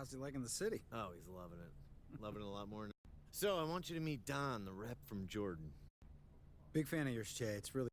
How's he liking the city? Oh, he's loving it. Loving it a lot more. So, I want you to meet Don, the rep from Jordan. Big fan of yours, Che. It's really...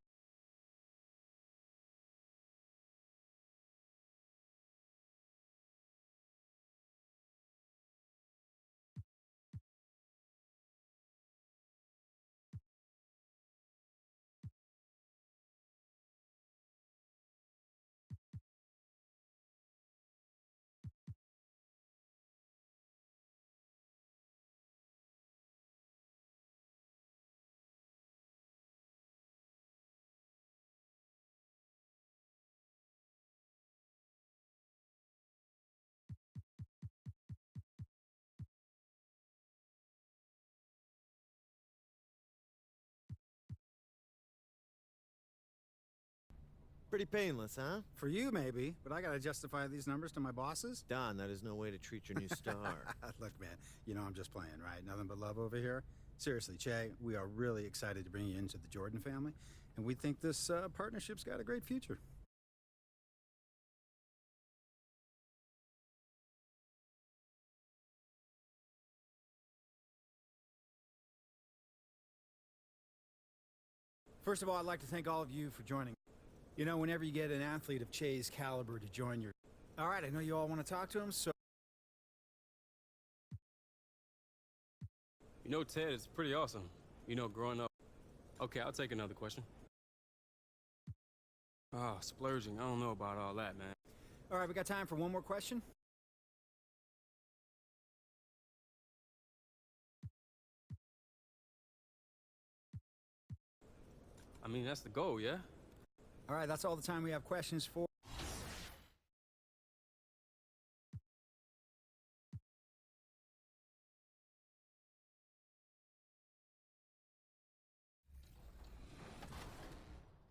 Pretty painless, huh? For you, maybe, but I gotta justify these numbers to my bosses. Don, that is no way to treat your new star. Look, man, you know I'm just playing, right? Nothing but love over here. Seriously, Che, we are really excited to bring you into the Jordan family, and we think this partnership's got a great future. First of all, I'd like to thank all of you for joining. You know, whenever you get an athlete of Che's caliber to join your... All right, I know you all want to talk to him, so... You know, Ted, it's pretty awesome. You know, growing up... Okay, I'll take another question. Ah, splurging. I don't know about all that, man. All right, we got time for one more question. I mean, that's the goal, yeah? All right, that's all the time we have questions for.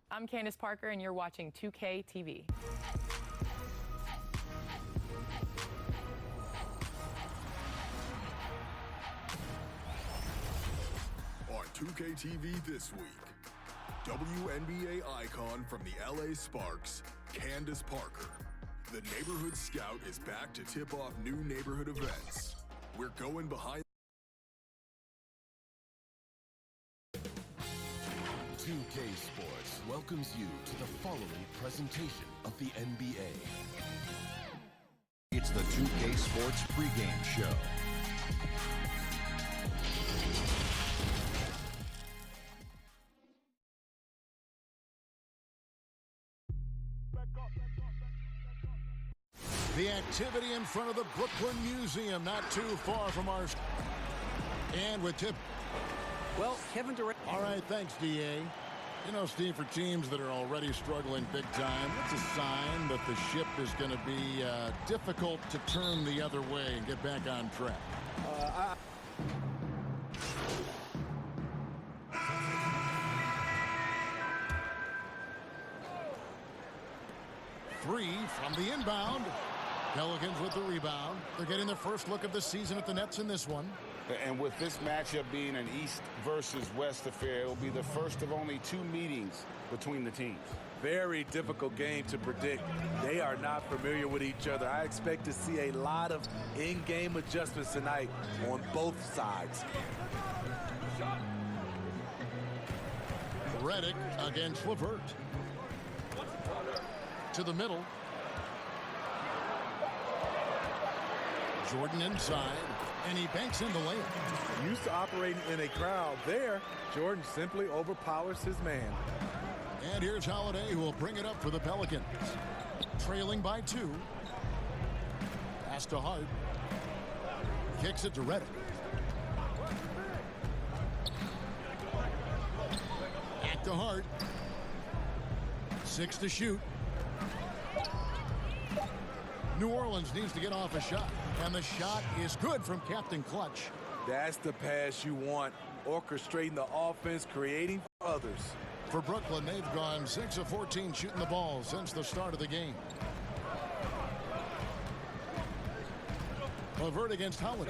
I'm Candace Parker, and you're watching 2K TV. On 2K TV this week, WNBA icon from the LA Sparks, Candace Parker. The Neighborhood Scout is back to tip off new neighborhood events. We're going behind. 2K Sports welcomes you to the following presentation of the NBA. It's the 2K Sports pregame show. The activity in front of the Brooklyn Museum, not too far from our... And with tip... Well, Kevin Durant... All right, thanks, D.A. You know, Steve, for teams that are already struggling big time, it's a sign that the ship is going to be difficult to turn the other way and get back on track. Three from the inbound. Pelicans with the rebound. They're getting their first look of the season at the Nets in this one. And with this matchup being an East versus West affair, it will be the first of only 2 meetings between the teams. Very difficult game to predict. They are not familiar with each other. I expect to see a lot of in-game adjustments tonight on both sides. Redick against LeVert. To the middle. Jordan inside, and he banks in the layup. Used to operating in a crowd there, Jordan simply overpowers his man. And here's Holiday, who will bring it up for the Pelicans. Trailing by 2. Pass to Hart. Kicks it to Redick. Back to Hart. 6 to shoot. New Orleans needs to get off a shot, and the shot is good from Captain Clutch. That's the pass you want, orchestrating the offense, creating for others. For Brooklyn, they've gone 6 of 14 shooting the ball since the start of the game. LeVert against Holiday.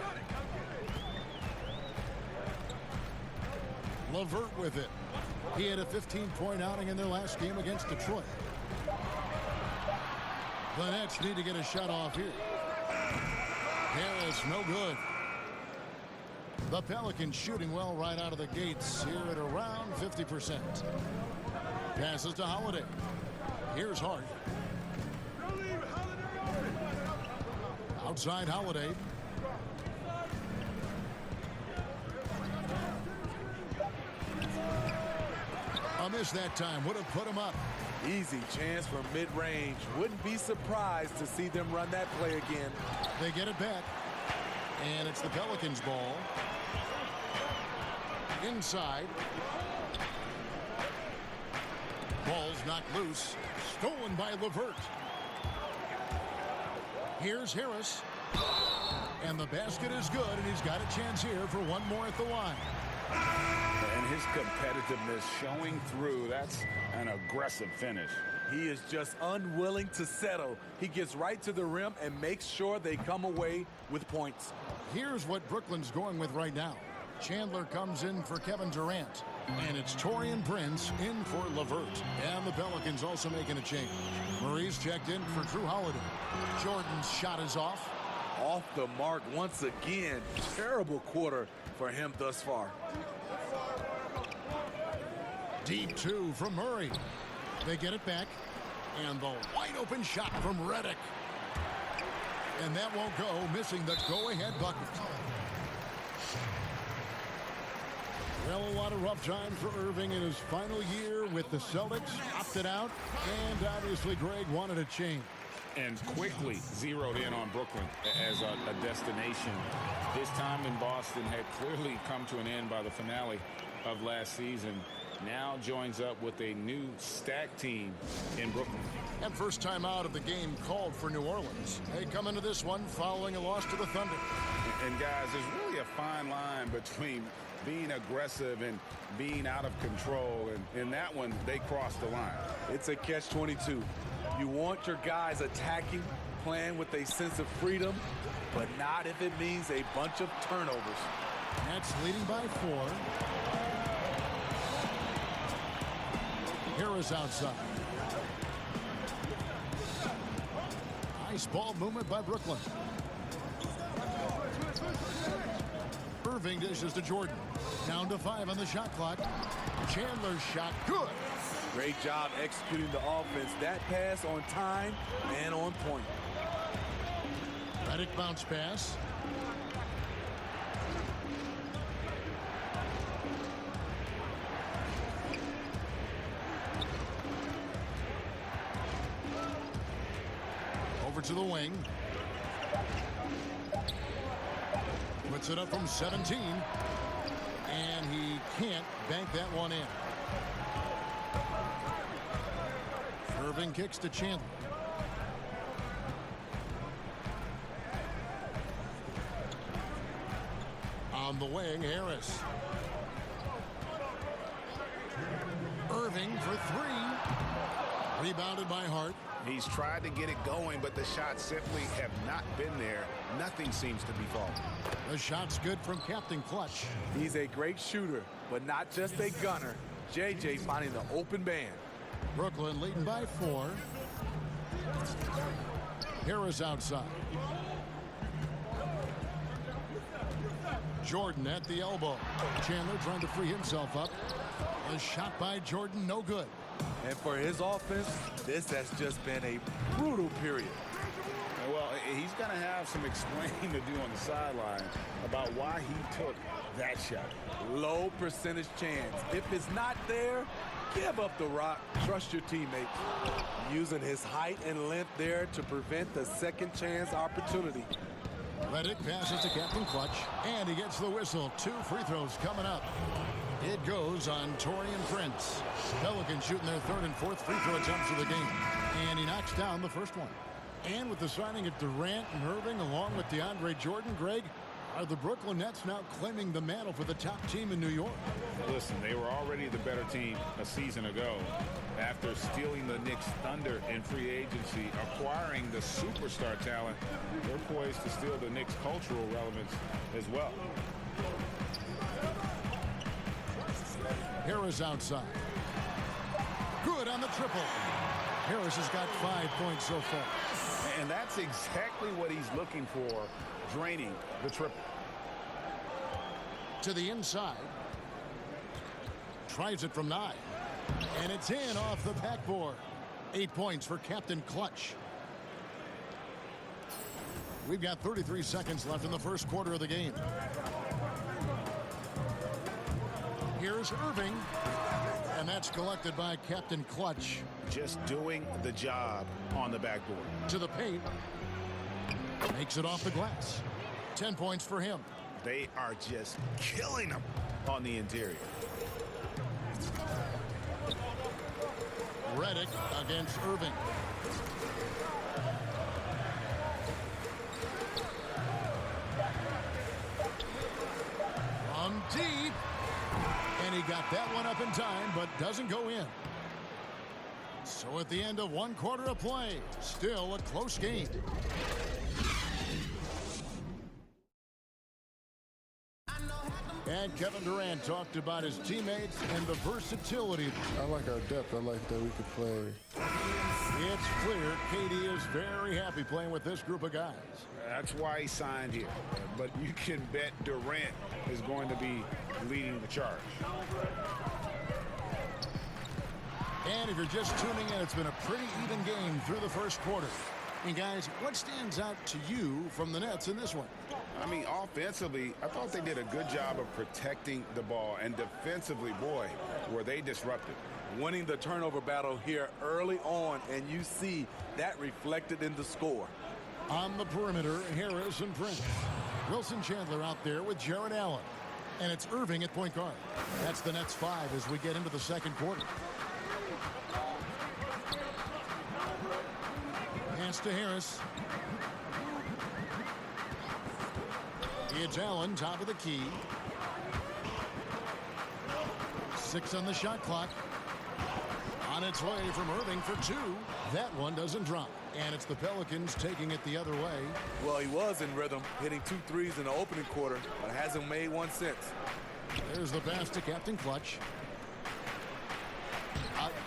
LeVert with it. He had a 15-point outing in their last game against Detroit. The Nets need to get a shot off here. It's no good. The Pelicans shooting well right out of the gates here at around 50%. Passes to Holiday. Here's Hart. Outside Holiday. A miss that time. Would have put him up. Easy chance from mid-range. Wouldn't be surprised to see them run that play again. They get it back. And it's the Pelicans' ball. Inside. Ball's knocked loose. Stolen by LeVert. Here's Harris. And the basket is good, and he's got a chance here for one more at the line. And his competitiveness showing through. That's an aggressive finish. He is just unwilling to settle. He gets right to the rim and makes sure they come away with points. Here's what Brooklyn's going with right now. Chandler comes in for Kevin Durant. And it's Taurean Prince in for LeVert. And the Pelicans also making a change. Murray's checked in for Drew Holiday. Jordan's shot is off. Off the mark once again. Terrible quarter for him thus far. Deep two from Murray. They get it back. And the wide open shot from Redick. And that won't go, missing the go-ahead bucket. Well, a lot of rough times for Irving in his final year with the Celtics. Opted out. And obviously Greg wanted a change. And quickly zeroed in on Brooklyn as a destination. His time in Boston had clearly come to an end by the finale of last season. Now joins up with a new stacked team in Brooklyn. And first time out of the game called for New Orleans. They come into this one following a loss to the Thunder. And guys, there's really a fine line between being aggressive and being out of control. And in that one, they crossed the line. It's a catch-22. You want your guys attacking, playing with a sense of freedom, but not if it means a bunch of turnovers. Nets leading by 4. Harris outside. Nice ball movement by Brooklyn. Irving dishes to Jordan. Down to 5 on the shot clock. Chandler's shot good. Great job executing the offense. That pass on time and on point. Redick bounce pass. Over to the wing. Puts it up from 17. And he can't bank that one in. Irving kicks to Chandler. On the wing, Harris. Irving for 3. Rebounded by Hart. He's tried to get it going, but the shots simply have not been there. Nothing seems to be falling. The shot's good from Captain Clutch. He's a great shooter, but not just a gunner. JJ finding the open man. Brooklyn leading by 4. Harris outside. Jordan at the elbow. Chandler trying to free himself up. A shot by Jordan, no good. And for his offense, this has just been a brutal period. Well, he's going to have some explaining to do on the sideline about why he took that shot. Low percentage chance. If it's not there, give up the rock. Trust your teammates. Using his height and length there to prevent the second chance opportunity. Redick passes to Captain Clutch, and he gets the whistle. 2 free throws coming up. It goes on Taurean Prince. Pelicans shooting their 3rd and 4th free throw attempts of the game. And he knocks down the first one. And with the signing of Durant and Irving along with DeAndre Jordan, Greg, are the Brooklyn Nets now claiming the mantle for the top team in New York? Listen, they were already the better team a season ago. After stealing the Knicks' thunder in free agency, acquiring the superstar talent, they're poised to steal the Knicks' cultural relevance as well. Harris outside. Good on the triple. Harris has got 5 points so far. And that's exactly what he's looking for, draining the triple. To the inside. Tries it from 9. And it's in off the backboard. 8 points for Captain Clutch. We've got 33 seconds left in the first quarter of the game. Here's Irving. And that's collected by Captain Clutch. Just doing the job on the backboard. To the paint. Makes it off the glass. 10 points for him. They are just killing him on the interior. Redick against Irving. From deep. And he got that one up in time, but doesn't go in. So at the end of 1 quarter of play, still a close game. And Kevin Durant talked about his teammates and the versatility. I like our depth. I like that we could play. It's clear KD is very happy playing with this group of guys. That's why he signed here. But you can bet Durant is going to be leading the charge. And if you're just tuning in, it's been a pretty even game through the first quarter. And guys, what stands out to you from the Nets in this one? I mean, offensively, I thought they did a good job of protecting the ball. And defensively, boy, were they disruptive. Winning the turnover battle here early on, and you see that reflected in the score. On the perimeter, Harris and Prince. Wilson Chandler out there with Jared Allen. And it's Irving at point guard. That's the Nets 5 as we get into the second quarter. Pass to Harris. It's Allen, top of the key. 6 on the shot clock. On its way from Irving for 2. That one doesn't drop. And it's the Pelicans taking it the other way. Well, he was in rhythm, hitting 2 threes in the opening quarter, but hasn't made one since. There's the pass to Captain Clutch.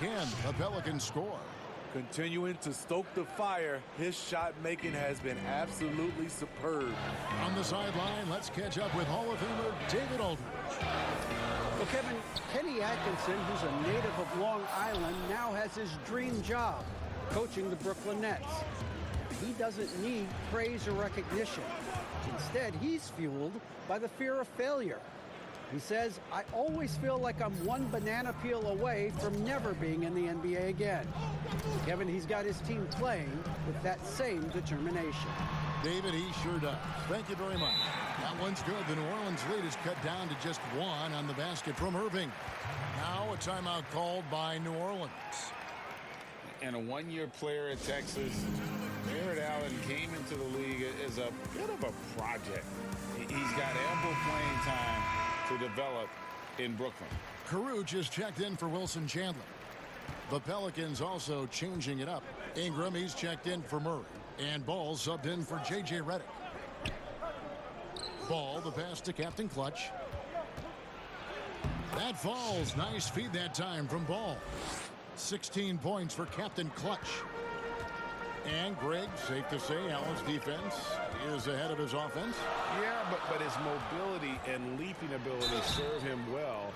Again, the Pelicans score. Continuing to stoke the fire, his shot making has been absolutely superb. On the sideline, let's catch up with Hall of Famer David Aldridge. Well, Kevin, Kenny Atkinson, who's a native of Long Island, now has his dream job, coaching the Brooklyn Nets. He doesn't need praise or recognition. Instead, he's fueled by the fear of failure. He says, I always feel like I'm one banana peel away from never being in the NBA again. Kevin, he's got his team playing with that same determination. David, he sure does. Thank you very much. That one's good. The New Orleans lead is cut down to just 1 on the basket from Irving. Now a timeout called by New Orleans. And a one-year player at Texas, Jared Allen came into the league as a bit of a project. He's got ample playing time to develop in Brooklyn. Caruth is checked in for Wilson Chandler. The Pelicans also changing it up. Ingram, he's checked in for Murray. And Ball subbed in for J.J. Redick. Ball, the pass to Captain Clutch. That falls. Nice feed that time from Ball. 16 points for Captain Clutch. And Greg, safe to say, Allen's defense is ahead of his offense. Yeah, but his mobility and leaping ability serve him well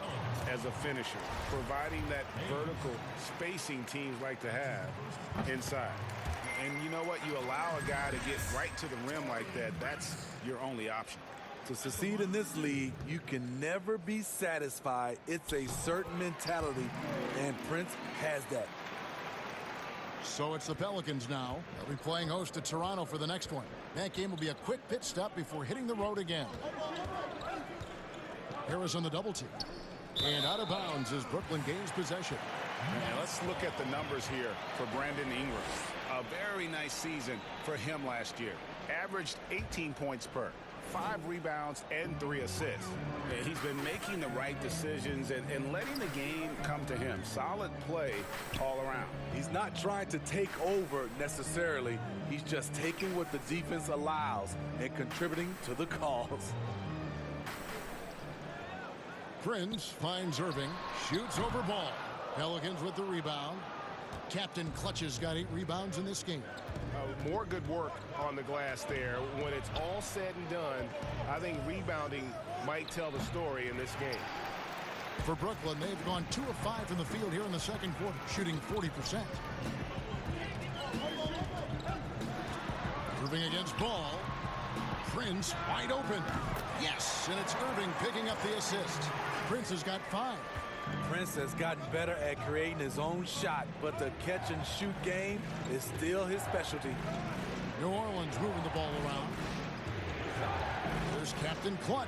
as a finisher, providing that vertical spacing teams like to have inside. And you know what? You allow a guy to get right to the rim like that, that's your only option. To succeed in this league, you can never be satisfied. It's a certain mentality, and Prince has that. So it's the Pelicans now. They'll be playing host to Toronto for the next one. That game will be a quick pit stop before hitting the road again. Harris on the double team. And out of bounds as Brooklyn gains possession. And let's look at the numbers here for Brandon Ingram. A very nice season for him last year. Averaged 18 points per, 5 rebounds, and 3 assists. He's been making the right decisions and letting the game come to him. Solid play all around. He's not trying to take over necessarily. He's just taking what the defense allows and contributing to the cause. Prince finds Irving, shoots over Ball. Pelicans with the rebound. Captain Clutch has got 8 rebounds in this game. More good work on the glass there. When it's all said and done, I think rebounding might tell the story in this game. For Brooklyn, they've gone 2 of 5 from the field here in the second quarter, shooting 40%. Irving against Ball. Prince wide open. Yes, and it's Irving picking up the assist. Prince has got 5. Prince has gotten better at creating his own shot, but the catch and shoot game is still his specialty. New Orleans moving the ball around. There's Captain Clutch.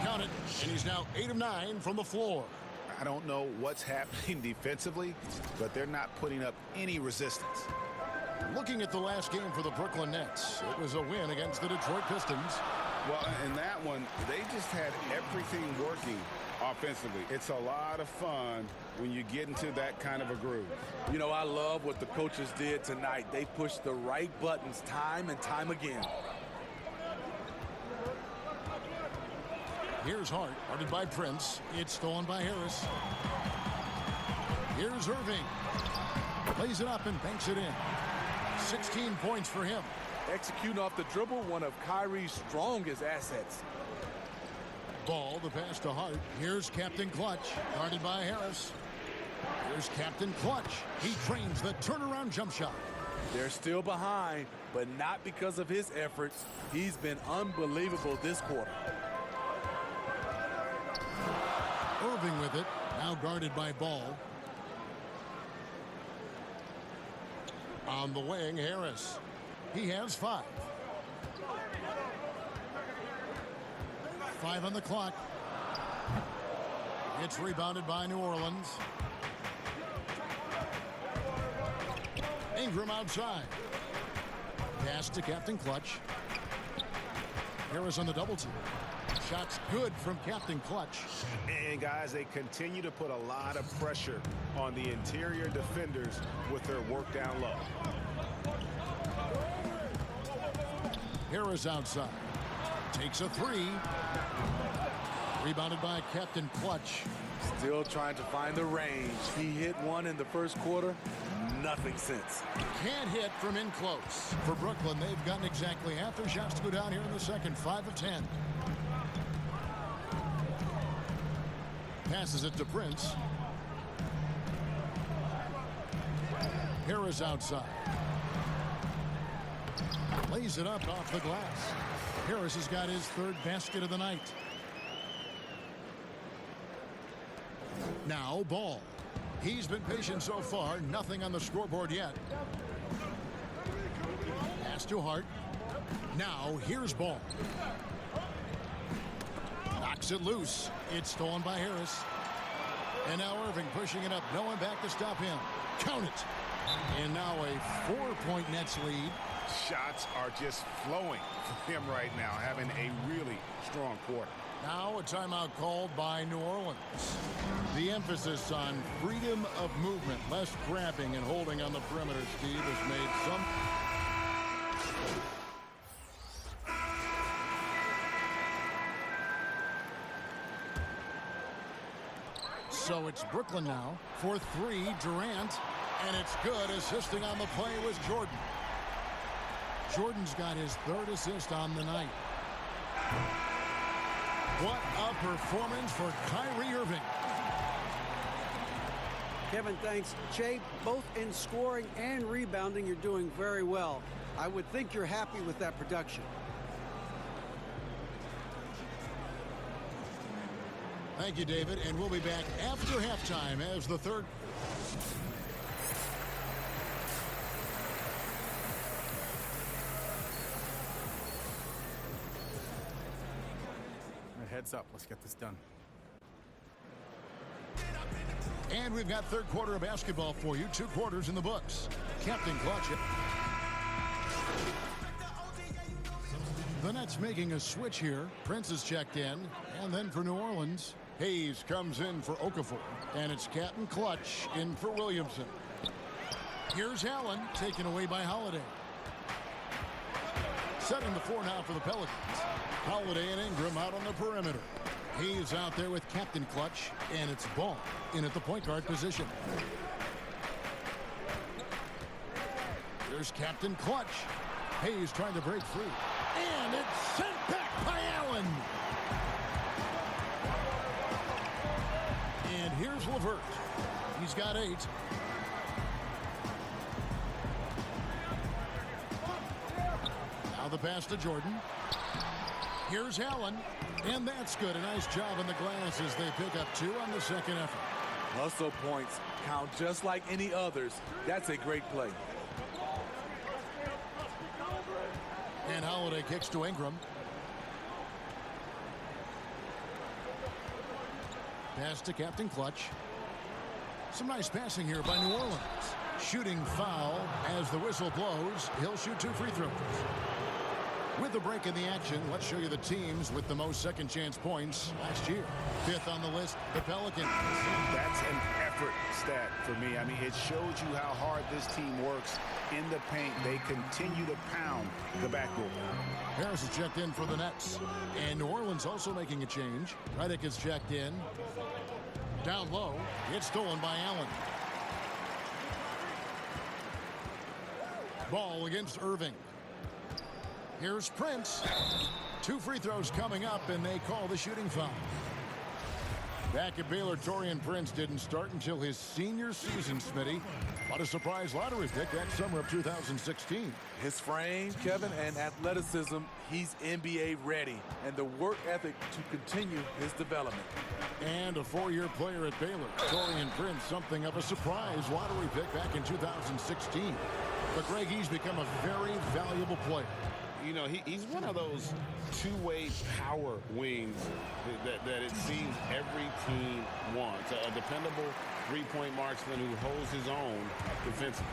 Count it, and he's now 8 of 9 from the floor. I don't know what's happening defensively, but they're not putting up any resistance. Looking at the last game for the Brooklyn Nets, it was a win against the Detroit Pistons. Well, in that one, they just had everything working offensively. It's a lot of fun when you get into that kind of a groove. You know, I love what the coaches did tonight. They pushed the right buttons time and time again. Here's Hart, guarded by Prince. It's stolen by Harris. Here's Irving. Plays it up and banks it in. 16 points for him. Executing off the dribble, one of Kyrie's strongest assets. Ball, the pass to Hart. Here's Captain Clutch, guarded by Harris. Here's Captain Clutch. He trains the turnaround jump shot. They're still behind, but not because of his efforts. He's been unbelievable this quarter. Irving with it, now guarded by Ball. On the wing, Harris. He has 5. 5 on the clock. It's rebounded by New Orleans. Ingram outside. Pass to Captain Clutch. Harris on the double team. Shots good from Captain Clutch. And guys, they continue to put a lot of pressure on the interior defenders with their work down low. Harris outside. Takes a 3. Rebounded by Captain Clutch. Still trying to find the range. He hit one in the first quarter. Nothing since. Can't hit from in close. For Brooklyn, they've gotten exactly half their shots to go down here in the second. 5 of 10. Passes it to Prince. Harris outside. Lays it up off the glass. Harris has got his 3rd basket of the night. Now Ball. He's been patient so far. Nothing on the scoreboard yet. Pass to Hart. Now here's Ball. Knocks it loose. It's stolen by Harris. And now Irving pushing it up. No one back to stop him. Count it. And now a 4-point Nets lead. Shots are just flowing for him right now, having a really strong quarter. Now a timeout called by New Orleans. The emphasis on freedom of movement, less grabbing and holding on the perimeter, Steve, has made some... So it's Brooklyn now for 3, Durant, and it's good. Assisting on the play was Jordan. Jordan's got his 3rd assist on the night. What a performance for Kyrie Irving. Kevin, thanks. Jay, both in scoring and rebounding, you're doing very well. I would think you're happy with that production. Thank you, David, and we'll be back after halftime as the 3rd. Heads up. Let's get this done. And we've got 3rd quarter of basketball for you. 2 quarters in the books. Captain Clutch. The Nets making a switch here. Prince is checked in. And then for New Orleans, Hayes comes in for Okafor. And it's Captain Clutch in for Williamson. Here's Allen, taken away by Holiday. Setting the 4 now for the Pelicans. Holiday and Ingram out on the perimeter. He's out there with Captain Clutch, and it's Ball in at the point guard position. Here's Captain Clutch. Hayes trying to break free. And it's sent back by Allen. And here's LeVert. He's got 8. Now the pass to Jordan. Here's Allen. And that's good. A nice job in the glass as they pick up 2 on the second effort. Hustle points count just like any others. That's a great play. And Holiday kicks to Ingram. Pass to Captain Clutch. Some nice passing here by New Orleans. Shooting foul as the whistle blows. He'll shoot 2 free throws. With the break in the action, let's show you the teams with the most second chance points last year. 5th on the list, the Pelicans. That's an effort stat for me. I mean, it shows you how hard this team works in the paint. They continue to pound the backboard. Harris is checked in for the Nets. And New Orleans also making a change. Redick is checked in. Down low, it's stolen by Allen. Ball against Irving. Here's Prince. 2 free throws coming up, and they call the shooting foul. Back at Baylor, Taurean Prince didn't start until his senior season, Smitty. What a surprise lottery pick that summer of 2016. His frame, Kevin, and athleticism, he's NBA ready. And the work ethic to continue his development. And a 4-year player at Baylor, Taurean Prince, something of a surprise lottery pick back in 2016. But Greg, he's become a very valuable player. You know, he's one of those two-way power wings that it seems every team wants. A dependable three-point marksman who holds his own defensively.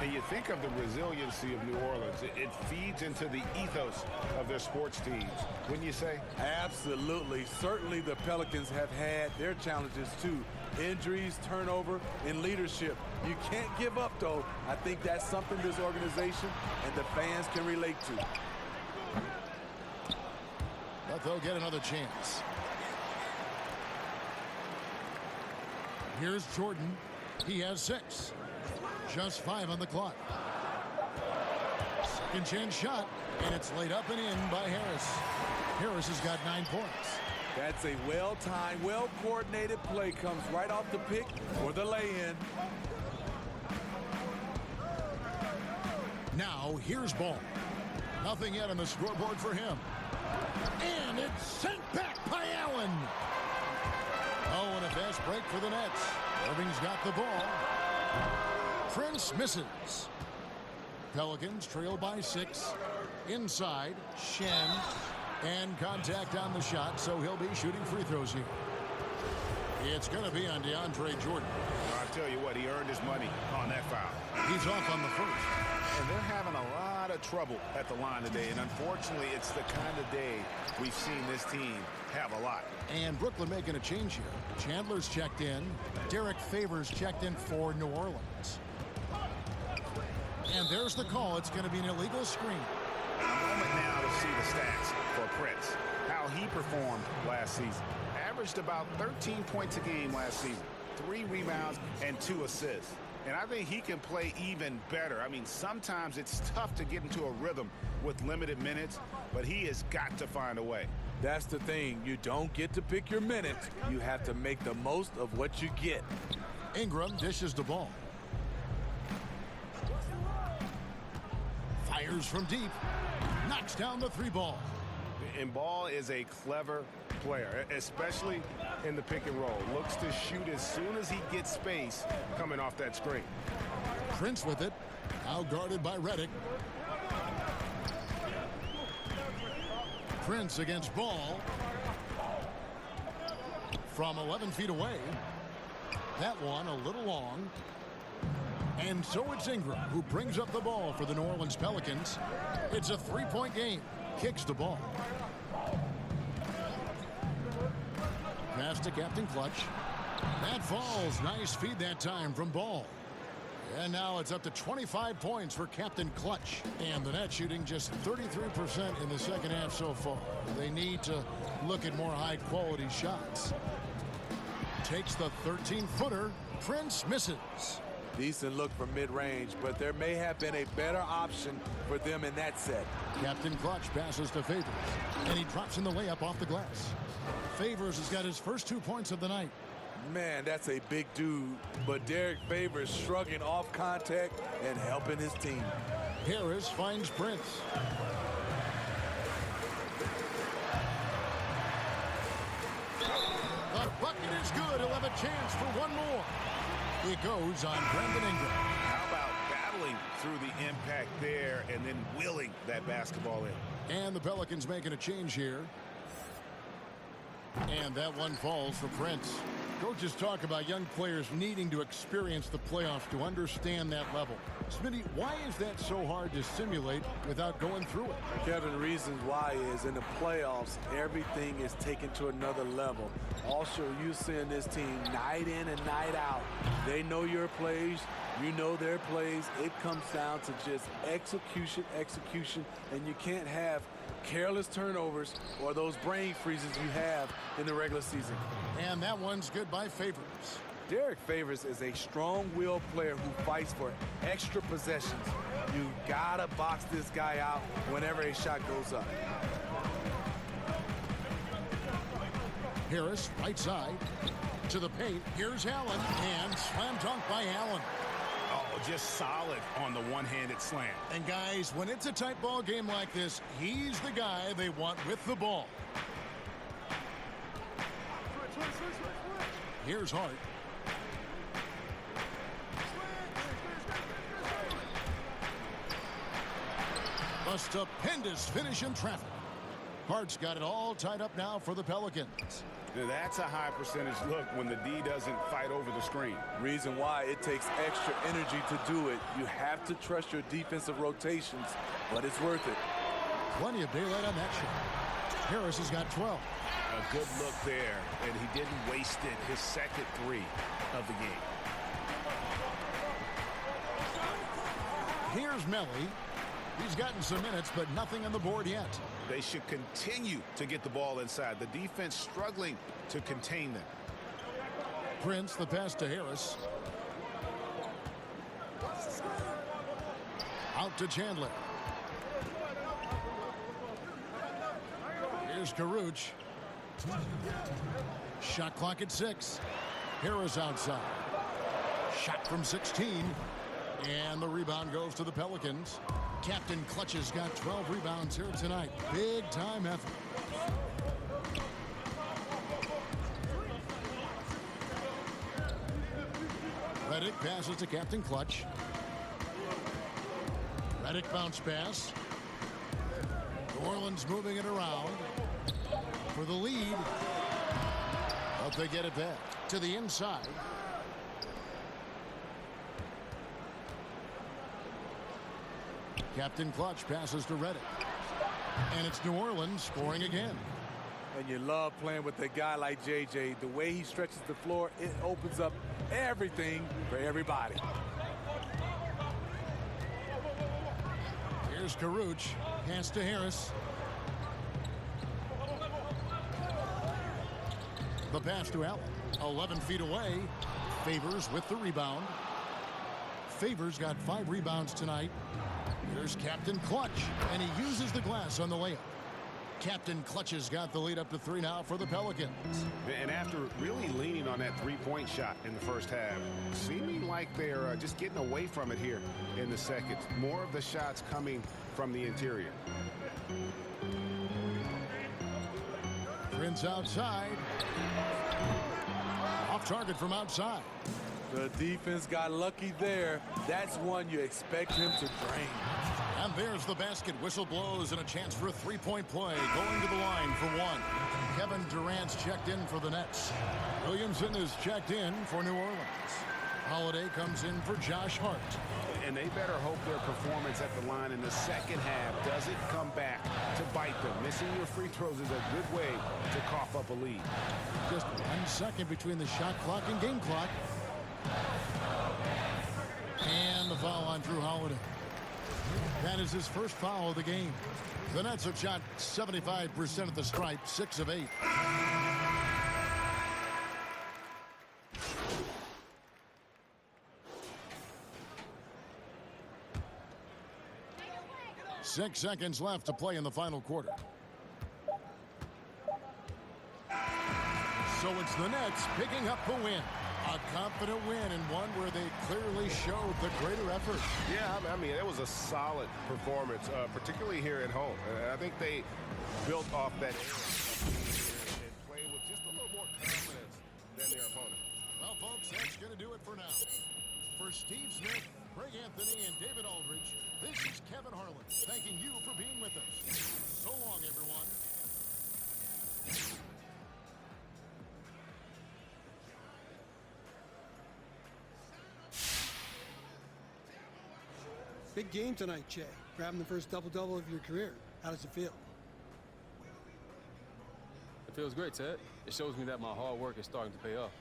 And you think of the resiliency of New Orleans. It feeds into the ethos of their sports teams, wouldn't you say? Absolutely. Certainly the Pelicans have had their challenges too. Injuries, turnover, and leadership. You can't give up, though. I think that's something this organization and the fans can relate to. But they'll get another chance. Here's Jordan. He has 6. Just 5 on the clock. Second chance shot, and it's laid up and in by Harris. Harris has got 9 points. That's a well-timed, well-coordinated play. Comes right off the pick for the lay-in. Now, here's Ball. Nothing yet on the scoreboard for him. And it's sent back by Allen. Oh, and a fast break for the Nets. Irving's got the ball. Prince misses. Pelicans trail by 6. Inside, Shen. And contact on the shot, so he'll be shooting free throws here. It's going to be on DeAndre Jordan. I'll tell you what, he earned his money on that foul. He's off on the first. And they're having a lot of trouble at the line today, and unfortunately, it's the kind of day we've seen this team have a lot. And Brooklyn making a change here. Chandler's checked in. Derek Favors checked in for New Orleans. And there's the call. It's going to be an illegal screen. A moment now to see the stats for Prince. How he performed last season. Averaged about 13 points a game last season. 3 rebounds and 2 assists. And I think he can play even better. I mean, sometimes it's tough to get into a rhythm with limited minutes, but he has got to find a way. That's the thing. You don't get to pick your minutes. You have to make the most of what you get. Ingram dishes the ball. Fires from deep. Knocks down the 3 ball. And Ball is a clever player, especially in the pick and roll. Looks to shoot as soon as he gets space coming off that screen. Prince with it. Now guarded by Redick. Prince against Ball. From 11 feet away. That one a little long. And so it's Ingram who brings up the ball for the New Orleans Pelicans. It's a 3-point game. Kicks the ball. Pass to Captain Clutch. That falls. Nice feed that time from Ball. And now it's up to 25 points for Captain Clutch. And the net shooting just 33% in the second half so far. They need to look at more high-quality shots. Takes the 13-footer. Prince misses. Decent look from mid-range, but there may have been a better option for them in that set. Captain Clutch passes to Favors, and he drops in the layup off the glass. Favors has got his first 2 points of the night. Man, that's a big dude, but Derek Favors shrugging off contact and helping his team. Harris finds Prince. The bucket is good. He'll have a chance for one more. It goes on Brendan Ingram. How about battling through the impact there and then willing that basketball in? And the Pelicans making a change here. And that one falls for Prince. Coaches talk about young players needing to experience the playoffs to understand that level. Smitty, why is that so hard to simulate without going through it? Kevin, reasons why is in the playoffs, everything is taken to another level. Also, you're seeing this team night in and night out. They know your plays. You know their plays. It comes down to just execution, and you can't have careless turnovers or those brain freezes you have in the regular season. And that one's good by Favors. Derek Favors is a strong-willed player who fights for extra possessions. You gotta box this guy out whenever a shot goes up. Harris, right side, to the paint. Here's Allen, and slam dunk by Allen. Oh, just solid on the one-handed slam. And guys, when it's a tight ball game like this, he's the guy they want with the ball. Here's Hart. A stupendous finish in traffic. Hart's got it all tied up now for the Pelicans. Now that's a high percentage look when the D doesn't fight over the screen. Reason why it takes extra energy to do it. You have to trust your defensive rotations, but it's worth it. Plenty of daylight on that shot. Harris has got 12. A good look there, and he didn't waste it. His second three of the game. Here's Melly. He's gotten some minutes, but nothing on the board yet. They should continue to get the ball inside. The defense struggling to contain them. Prince, the pass to Harris. Out to Chandler. Here's Karuch. Shot clock at 6. Harris outside. Shot from 16. And the rebound goes to the Pelicans. Captain Clutch has got 12 rebounds here tonight. Big time effort. Redick passes to Captain Clutch. Redick bounce pass. New Orleans moving it around for the lead. But they get it back to the inside. Captain Clutch passes to Redick. And it's New Orleans scoring again. And you love playing with a guy like JJ. The way he stretches the floor, it opens up everything for everybody. Here's Karuch. Pass to Harris. The pass to Allen. 11 feet away. Favors with the rebound. Favors got 5 rebounds tonight. Here's Captain Clutch, and he uses the glass on the layup. Captain Clutch has got the lead up to 3 now for the Pelicans. And after really leaning on that three-point shot in the first half, seeming like they're just getting away from it here in the second. More of the shots coming from the interior. Prince outside. Off target from outside. The defense got lucky there. That's one you expect him to drain. And there's the basket. Whistle blows and a chance for a three-point play. Going to the line for 1. Kevin Durant's checked in for the Nets. Williamson is checked in for New Orleans. Holiday comes in for Josh Hart. And they better hope their performance at the line in the second half doesn't come back to bite them. Missing your free throws is a good way to cough up a lead. Just 1 second between the shot clock and game clock. And the foul on Drew Holiday. That is his first foul of the game. The Nets have shot 75% at the stripe, 6 of 8. 6 seconds left to play in the final quarter. So it's the Nets picking up the win. A confident win and one where they clearly showed the greater effort. Yeah, I mean, it was a solid performance, particularly here at home. I think they built off that and played with just a little more confidence than their opponent. Well, folks, that's going to do it for now. For Steve Smith, Greg Anthony, and David Aldridge, this is Kevin Harlan thanking you for being with us. So long, everyone. Big game tonight, Jay. Grabbing the first double-double of your career. How does it feel? It feels great, Ted. It shows me that my hard work is starting to pay off.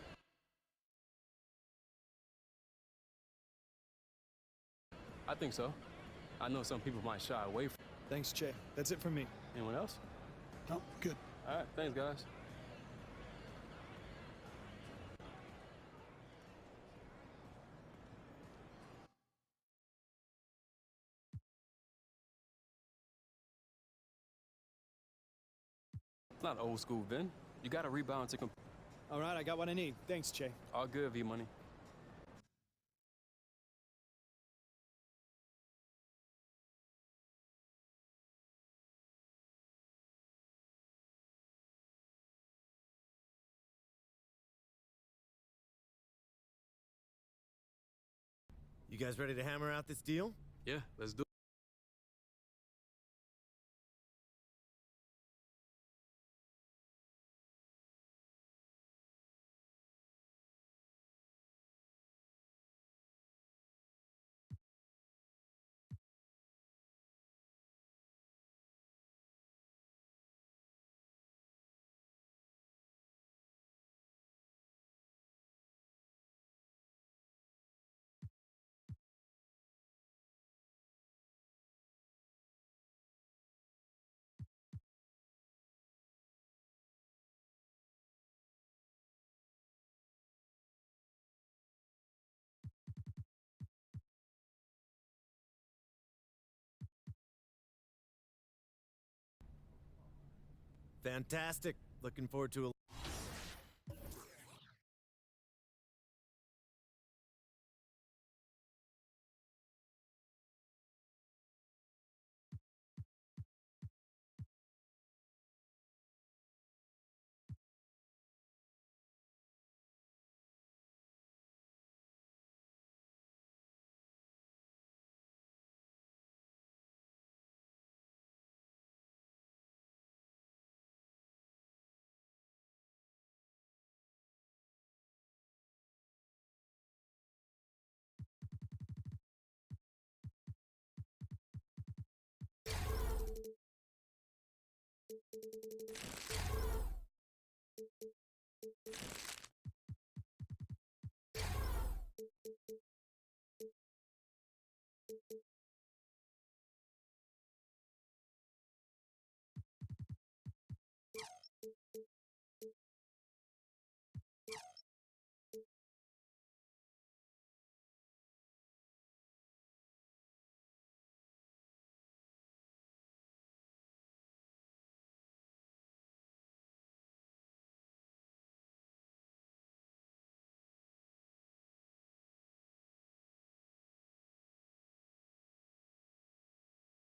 I think so. I know some people might shy away from it. Thanks, Jay. That's it from me. Anyone else? No, good. All right, thanks, guys. Not old school, Vin. You got to rebound to compete. All right, I got what I need. Thanks, Jay. All good, V-Money. You guys ready to hammer out this deal? Yeah, let's do it. Fantastic. Looking forward to a